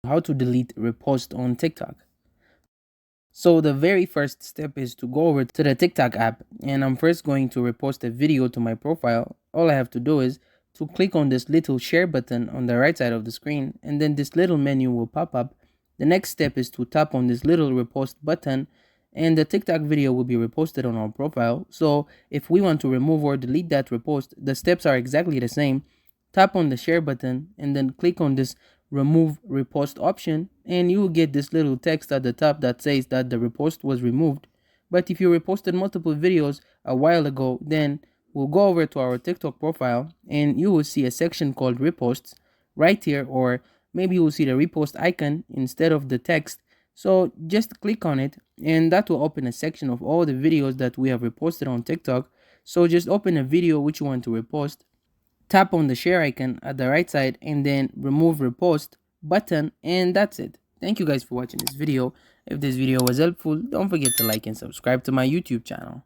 How to delete repost on TikTok. So the very first step is to go over to the TikTok app, and I'm first going to repost a video to my profile. All I have to do is to click on this little share button on the right side of the screen, and then this little menu will pop up. The next step is to tap on this little repost button, and the TikTok video will be reposted on our profile. So if we want to remove or delete that repost, the steps are exactly the same. Tap on the share button and then click on this remove repost option, and you will get this little text at the top that says that the repost was removed. But if you reposted multiple videos a while ago, then we'll go over to our TikTok profile and you will see a section called reposts right here, or maybe you will see the repost icon instead of the text. So just click on it and that will open a section of all the videos that we have reposted on TikTok. So just open a video which you want to repost, tap on the share icon at the right side, and then remove repost button, and that's it. Thank you guys for watching this video. If this video was helpful, don't forget to like and subscribe to my YouTube channel.